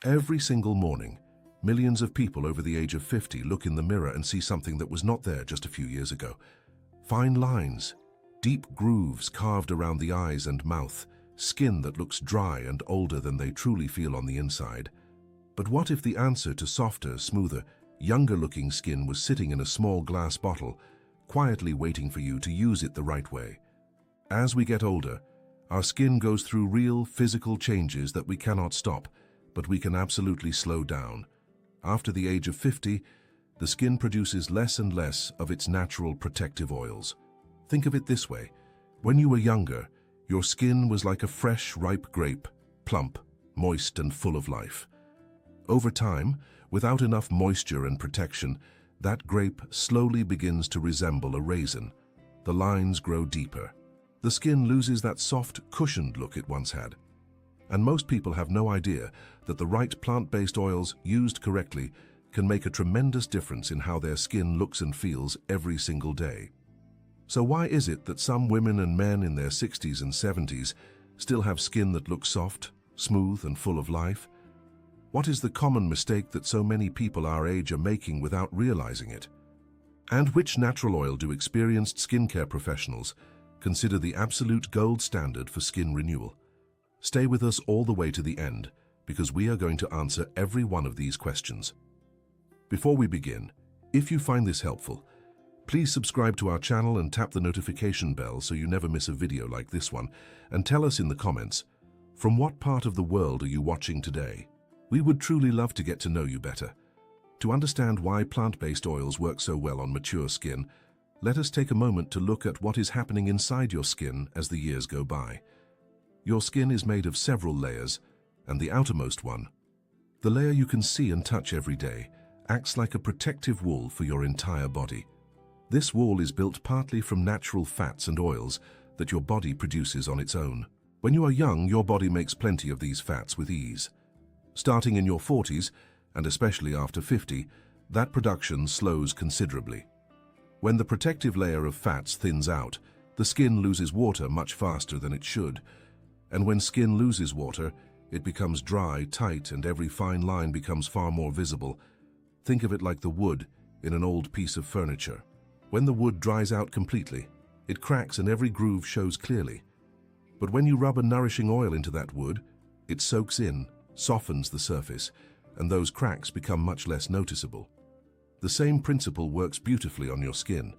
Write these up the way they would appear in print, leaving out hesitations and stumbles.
Every single morning, millions of people over the age of 50 look in the mirror and see something that was not there just a few years ago. Fine lines, deep grooves carved around the eyes and mouth, skin that looks dry and older than they truly feel on the inside. But what if the answer to softer, smoother, younger-looking skin was sitting in a small glass bottle, quietly waiting for you to use it the right way? As we get older, our skin goes through real physical changes that we cannot stop, but we can absolutely slow down. After the age of 50, the skin produces less and less of its natural protective oils. Think of it this way. When you were younger, your skin was like a fresh, ripe grape, plump, moist and full of life. Over time, without enough moisture and protection, that grape slowly begins to resemble a raisin. The lines grow deeper. The skin loses that soft, cushioned look it once had. And most people have no idea that the right plant-based oils, used correctly, can make a tremendous difference in how their skin looks and feels every single day. So why is it that some women and men in their 60s and 70s still have skin that looks soft, smooth, and full of life? What is the common mistake that so many people our age are making without realizing it? And which natural oil do experienced skincare professionals consider the absolute gold standard for skin renewal? Stay with us all the way to the end, because we are going to answer every one of these questions. Before we begin, if you find this helpful, please subscribe to our channel and tap the notification bell so you never miss a video like this one, and tell us in the comments, from what part of the world are you watching today? We would truly love to get to know you better. To understand why plant-based oils work so well on mature skin, let us take a moment to look at what is happening inside your skin as the years go by. Your skin is made of several layers, and the outermost one, the layer you can see and touch every day, acts like a protective wall for your entire body. This wall is built partly from natural fats and oils that your body produces on its own. When you are young, your body makes plenty of these fats with ease. Starting in your 40s, and especially after 50, that production slows considerably. When the protective layer of fats thins out, the skin loses water much faster than it should. And when skin loses water, it becomes dry, tight, and every fine line becomes far more visible. Think of it like the wood in an old piece of furniture. When the wood dries out completely, it cracks and every groove shows clearly. But when you rub a nourishing oil into that wood, it soaks in, softens the surface, and those cracks become much less noticeable. The same principle works beautifully on your skin.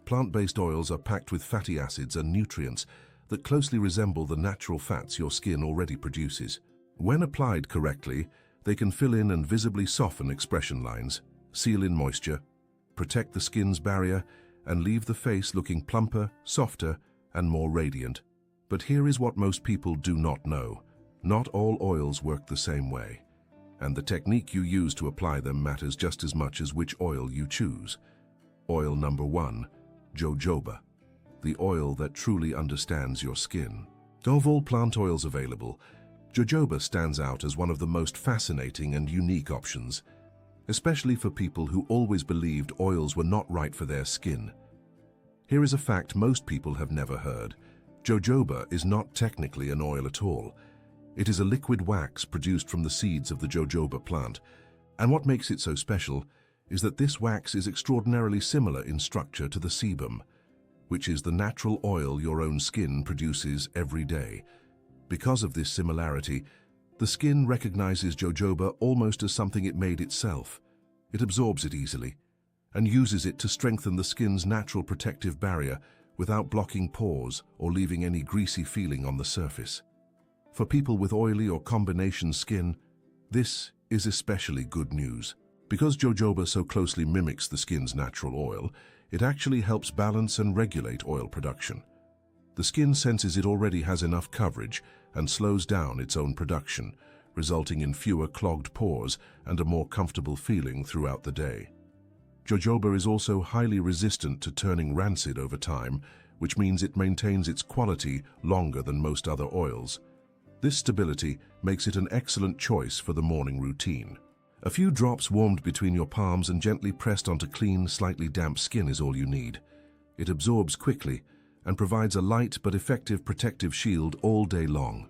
Plant-based oils are packed with fatty acids and nutrients that closely resemble the natural fats your skin already produces. When applied correctly, they can fill in and visibly soften expression lines, seal in moisture, protect the skin's barrier, and leave the face looking plumper, softer, and more radiant. But here is what most people do not know. Not all oils work the same way, and the technique you use to apply them matters just as much as which oil you choose. Oil number 1, jojoba, the oil that truly understands your skin. Of all plant oils available, jojoba stands out as one of the most fascinating and unique options, especially for people who always believed oils were not right for their skin. Here is a fact most people have never heard. Jojoba is not technically an oil at all. It is a liquid wax produced from the seeds of the jojoba plant, and what makes it so special is that this wax is extraordinarily similar in structure to the sebum, which is the natural oil your own skin produces every day. Because of this similarity, the skin recognizes jojoba almost as something it made itself. It absorbs it easily and uses it to strengthen the skin's natural protective barrier without blocking pores or leaving any greasy feeling on the surface. For people with oily or combination skin, this is especially good news. Because jojoba so closely mimics the skin's natural oil, it actually helps balance and regulate oil production. The skin senses it already has enough coverage and slows down its own production, resulting in fewer clogged pores and a more comfortable feeling throughout the day. Jojoba is also highly resistant to turning rancid over time, which means it maintains its quality longer than most other oils. This stability makes it an excellent choice for the morning routine. A few drops warmed between your palms and gently pressed onto clean, slightly damp skin is all you need. It absorbs quickly and provides a light but effective protective shield all day long.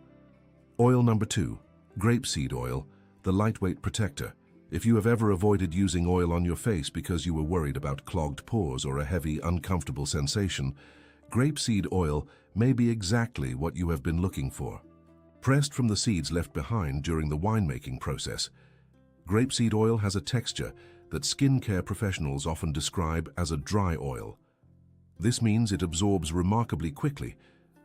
Oil number 2, grapeseed oil, The lightweight protector. If you have ever avoided using oil on your face because you were worried about clogged pores or a heavy, uncomfortable sensation, grapeseed oil may be exactly what you have been looking for. Pressed from the seeds left behind during the winemaking process, grapeseed oil has a texture that skincare professionals often describe as a dry oil. This means it absorbs remarkably quickly,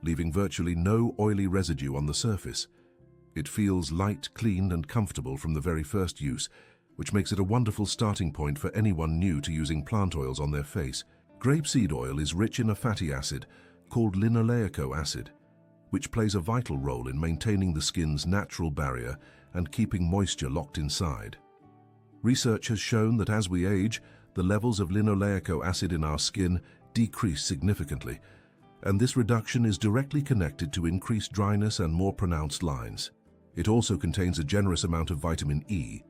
leaving virtually no oily residue on the surface. It feels light, clean, and comfortable from the very first use, which makes it a wonderful starting point for anyone new to using plant oils on their face. Grapeseed oil is rich in a fatty acid called linoleic acid, which plays a vital role in maintaining the skin's natural barrier and keeping moisture locked inside. Research has shown that as we age, the levels of linoleic acid in our skin decrease significantly, and this reduction is directly connected to increased dryness and more pronounced lines. It also contains a generous amount of vitamin E,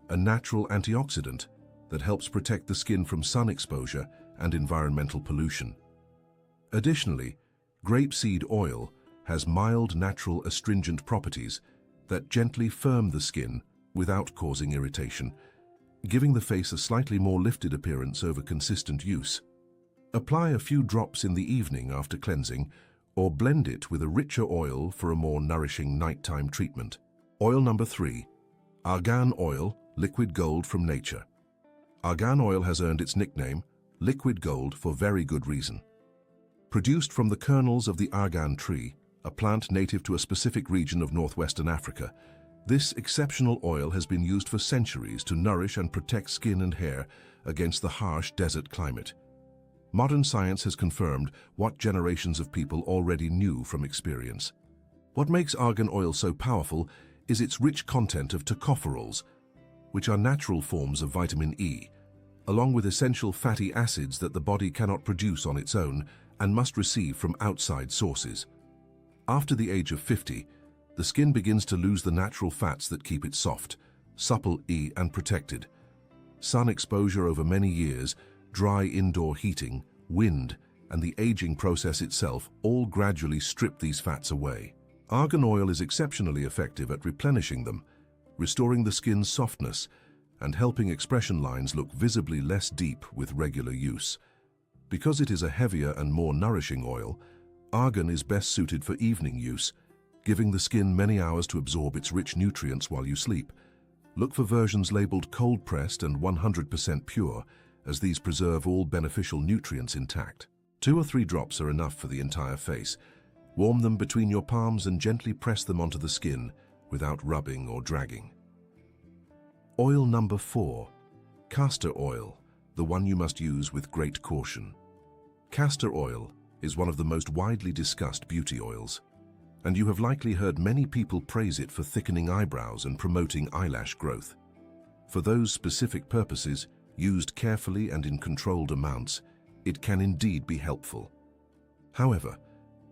a natural antioxidant that helps protect the skin from sun exposure and environmental pollution. Additionally, grapeseed oil has mild natural astringent properties that gently firm the skin without causing irritation, giving the face a slightly more lifted appearance over consistent use. Apply a few drops in the evening after cleansing, or blend it with a richer oil for a more nourishing nighttime treatment. Oil number 3. Argan oil, liquid gold from nature. Argan oil has earned its nickname, liquid gold, for very good reason. Produced from the kernels of the argan tree, a plant native to a specific region of northwestern Africa, this exceptional oil has been used for centuries to nourish and protect skin and hair against the harsh desert climate. Modern science has confirmed what generations of people already knew from experience. What makes argan oil so powerful is its rich content of tocopherols, which are natural forms of vitamin E, along with essential fatty acids that the body cannot produce on its own and must receive from outside sources. After the age of 50, the skin begins to lose the natural fats that keep it soft, supple, and protected. Sun exposure over many years, dry indoor heating, wind, and the aging process itself all gradually strip these fats away. Argan oil is exceptionally effective at replenishing them, restoring the skin's softness and helping expression lines look visibly less deep with regular use. Because it is a heavier and more nourishing oil, argan is best suited for evening use, giving the skin many hours to absorb its rich nutrients while you sleep. Look for versions labeled cold-pressed and 100% pure, as these preserve all beneficial nutrients intact. 2 or 3 drops are enough for the entire face. Warm them between your palms and gently press them onto the skin without rubbing or dragging. Oil number 4. Castor oil, the one you must use with great caution. Castor oil is one of the most widely discussed beauty oils, and you have likely heard many people praise it for thickening eyebrows and promoting eyelash growth. For those specific purposes, used carefully and in controlled amounts, it can indeed be helpful. However,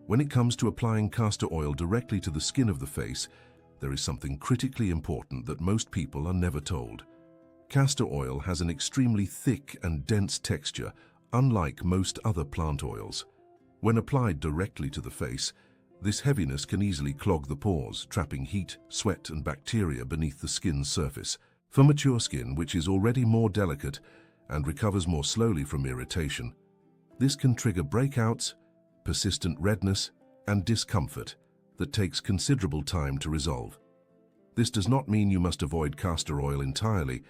when it comes to applying castor oil directly to the skin of the face, there is something critically important that most people are never told. Castor oil has an extremely thick and dense texture, unlike most other plant oils. When applied directly to the face, this heaviness can easily clog the pores, trapping heat, sweat, and bacteria beneath the skin's surface. For mature skin, which is already more delicate and recovers more slowly from irritation, this can trigger breakouts, persistent redness, and discomfort that takes considerable time to resolve. This does not mean you must avoid castor oil entirely,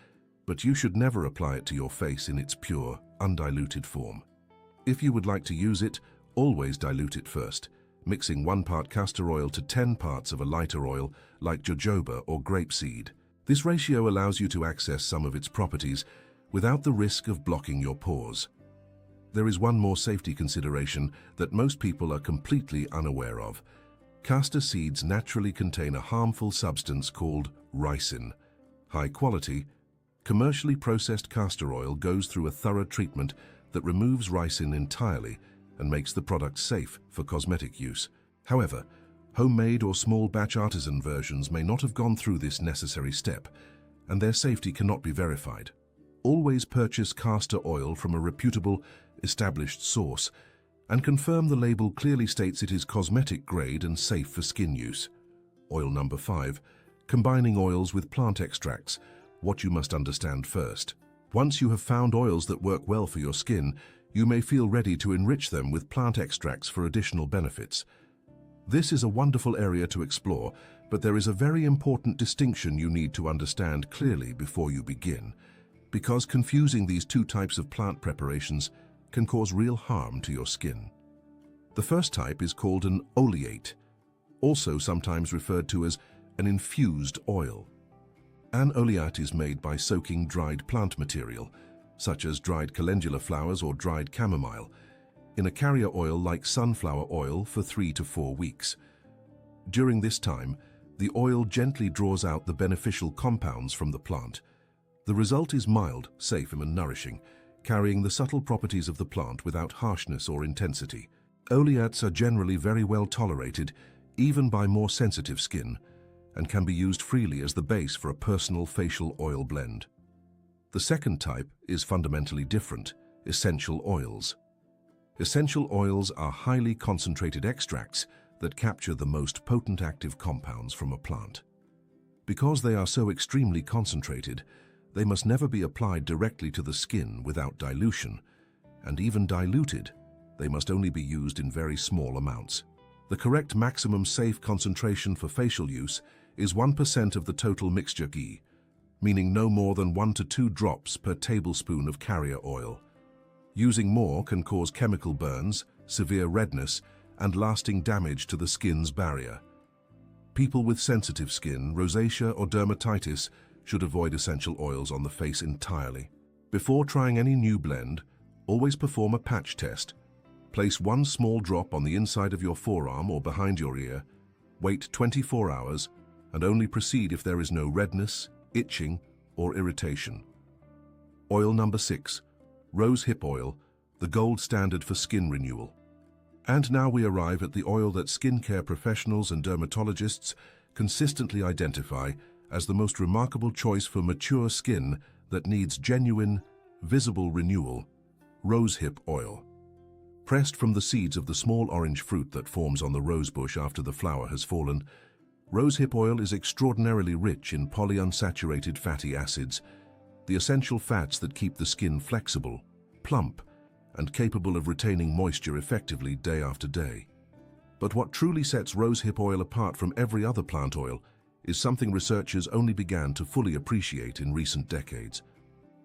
but you should never apply it to your face in its pure, undiluted form. If you would like to use it, always dilute it first, mixing 1 part castor oil to 10 parts of a lighter oil like jojoba or grapeseed. This ratio allows you to access some of its properties without the risk of blocking your pores. There is one more safety consideration that most people are completely unaware of. Castor seeds naturally contain a harmful substance called ricin. High-quality, commercially processed castor oil goes through a thorough treatment that removes ricin entirely and makes the product safe for cosmetic use. However, homemade or small-batch artisan versions may not have gone through this necessary step, and their safety cannot be verified. Always purchase castor oil from a reputable, established source, and confirm the label clearly states it is cosmetic grade and safe for skin use. Oil number 5. Combining oils with plant extracts, what you must understand first. Once you have found oils that work well for your skin, you may feel ready to enrich them with plant extracts for additional benefits. This is a wonderful area to explore, but there is a very important distinction you need to understand clearly before you begin, because confusing these two types of plant preparations can cause real harm to your skin. The first type is called an oleate, also sometimes referred to as an infused oil. An oleate is made by soaking dried plant material, such as dried calendula flowers or dried chamomile, in a carrier oil like sunflower oil for 3 to 4 weeks. During this time, the oil gently draws out the beneficial compounds from the plant. The result is mild, safe, and nourishing, carrying the subtle properties of the plant without harshness or intensity. Oleates are generally very well tolerated, even by more sensitive skin, and can be used freely as the base for a personal facial oil blend. The second type is fundamentally different: essential oils. Essential oils are highly concentrated extracts that capture the most potent active compounds from a plant. Because they are so extremely concentrated, they must never be applied directly to the skin without dilution, and even diluted, they must only be used in very small amounts. The correct maximum safe concentration for facial use is 1% of the total mixture ghee, meaning no more than 1 to 2 drops per tablespoon of carrier oil. Using more can cause chemical burns, severe redness, and lasting damage to the skin's barrier. People with sensitive skin, rosacea, or dermatitis should avoid essential oils on the face entirely. Before trying any new blend, always perform a patch test. Place 1 small drop on the inside of your forearm or behind your ear, wait 24 hours, and only proceed if there is no redness, itching, or irritation. Oil number 6, rosehip oil, the gold standard for skin renewal. And now we arrive at the oil that skincare professionals and dermatologists consistently identify as the most remarkable choice for mature skin that needs genuine, visible renewal: rosehip oil. Pressed from the seeds of the small orange fruit that forms on the rosebush after the flower has fallen, rosehip oil is extraordinarily rich in polyunsaturated fatty acids, the essential fats that keep the skin flexible, plump, and capable of retaining moisture effectively day after day. But what truly sets rosehip oil apart from every other plant oil is something researchers only began to fully appreciate in recent decades.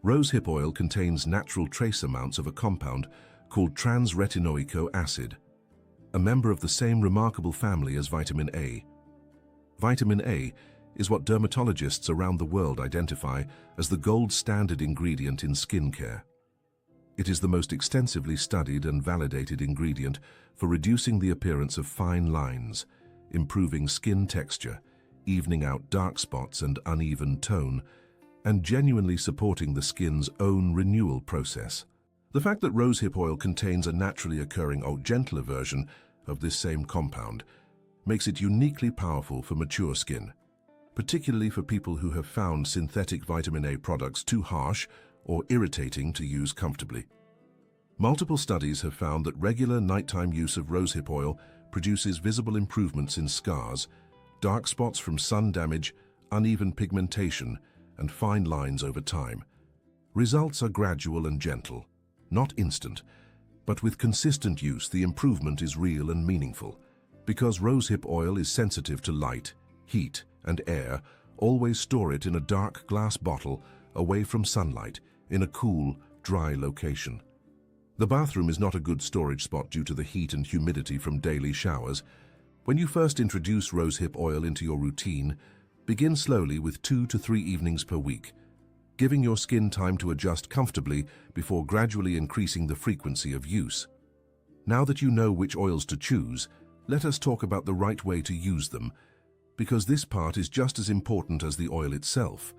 Rosehip oil contains natural trace amounts of a compound called trans-retinoic acid, a member of the same remarkable family as vitamin A. Vitamin A is what dermatologists around the world identify as the gold standard ingredient in skincare. It is the most extensively studied and validated ingredient for reducing the appearance of fine lines, improving skin texture, evening out dark spots and uneven tone, and genuinely supporting the skin's own renewal process. The fact that rosehip oil contains a naturally occurring, gentler version of this same compound makes it uniquely powerful for mature skin, particularly for people who have found synthetic vitamin A products too harsh or irritating to use comfortably. Multiple studies have found that regular nighttime use of rosehip oil produces visible improvements in scars, dark spots from sun damage, uneven pigmentation, and fine lines over time. Results are gradual and gentle, not instant, but with consistent use the improvement is real and meaningful. Because rosehip oil is sensitive to light, heat, and air, always store it in a dark glass bottle away from sunlight in a cool, dry location. The bathroom is not a good storage spot due to the heat and humidity from daily showers. When you first introduce rosehip oil into your routine, begin slowly with 2 to 3 evenings per week, giving your skin time to adjust comfortably before gradually increasing the frequency of use. Now that you know which oils to choose, let us talk about the right way to use them, because this part is just as important as the oil itself,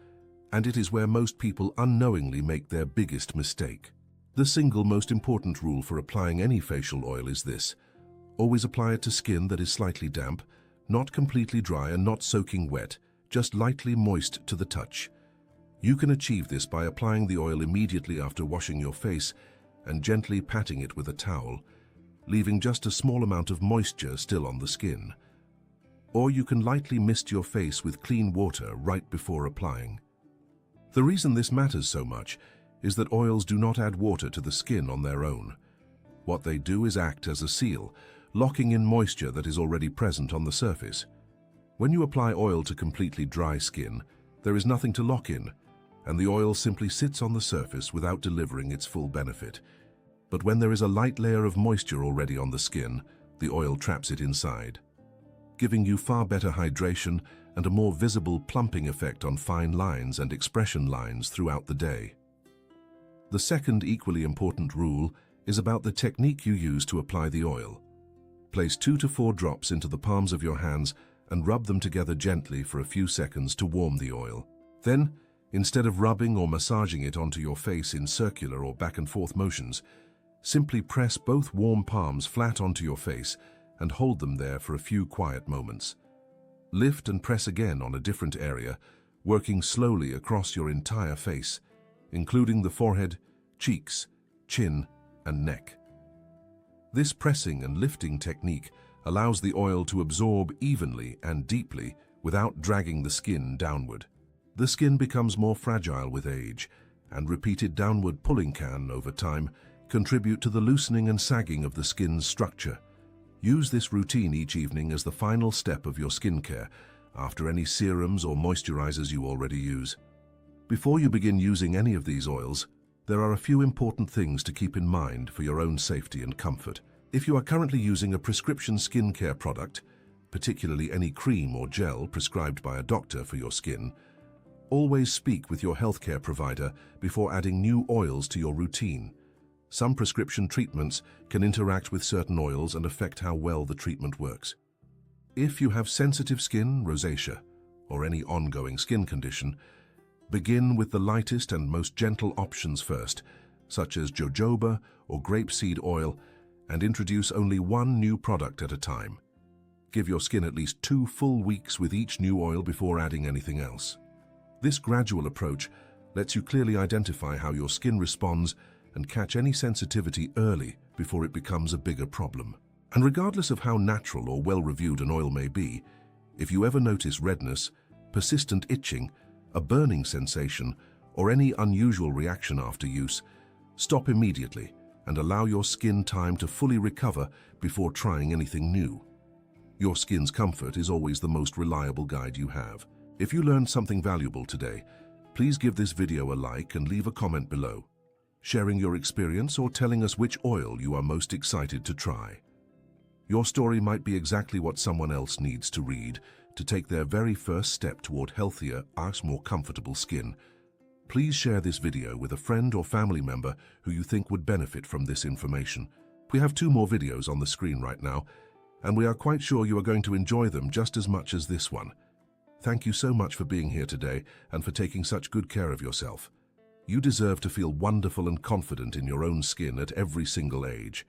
and it is where most people unknowingly make their biggest mistake. The single most important rule for applying any facial oil is this: always apply it to skin that is slightly damp, not completely dry and not soaking wet, just lightly moist to the touch. You can achieve this by applying the oil immediately after washing your face and gently patting it with a towel, leaving just a small amount of moisture still on the skin. or you can lightly mist your face with clean water right before applying. The reason this matters so much is that oils do not add water to the skin on their own. What they do is act as a seal, locking in moisture that is already present on the surface. When you apply oil to completely dry skin, there is nothing to lock in, and the oil simply sits on the surface without delivering its full benefit. But when there is a light layer of moisture already on the skin, the oil traps it inside, giving you far better hydration and a more visible plumping effect on fine lines and expression lines throughout the day. The second equally important rule is about the technique you use to apply the oil. Place 2 to 4 drops into the palms of your hands and rub them together gently for a few seconds to warm the oil. Then, instead of rubbing or massaging it onto your face in circular or back and forth motions, simply press both warm palms flat onto your face and hold them there for a few quiet moments. Lift and press again on a different area, working slowly across your entire face, including the forehead, cheeks, chin, and neck. This pressing and lifting technique allows the oil to absorb evenly and deeply without dragging the skin downward. The skin becomes more fragile with age, and repeated downward pulling can, over time, contribute to the loosening and sagging of the skin's structure. Use this routine each evening as the final step of your skincare, after any serums or moisturizers you already use. Before you begin using any of these oils, there are a few important things to keep in mind for your own safety and comfort. If you are currently using a prescription skincare product, particularly any cream or gel prescribed by a doctor for your skin, always speak with your healthcare provider before adding new oils to your routine. Some prescription treatments can interact with certain oils and affect how well the treatment works. If you have sensitive skin, rosacea, or any ongoing skin condition, begin with the lightest and most gentle options first, such as jojoba or grapeseed oil, and introduce only one new product at a time. Give your skin at least 2 full weeks with each new oil before adding anything else. This gradual approach lets you clearly identify how your skin responds and catch any sensitivity early before it becomes a bigger problem. And regardless of how natural or well-reviewed an oil may be, if you ever notice redness, persistent itching, a burning sensation, or any unusual reaction after use, stop immediately and allow your skin time to fully recover before trying anything new. Your skin's comfort is always the most reliable guide you have. If you learned something valuable today, please give this video a like and leave a comment below, sharing your experience or telling us which oil you are most excited to try. Your story might be exactly what someone else needs to read to take their very first step toward healthier, more comfortable skin. Please share this video with a friend or family member who you think would benefit from this information. We have 2 more videos on the screen right now, and we are quite sure you are going to enjoy them just as much as this one. Thank you so much for being here today and for taking such good care of yourself. You deserve to feel wonderful and confident in your own skin at every single age.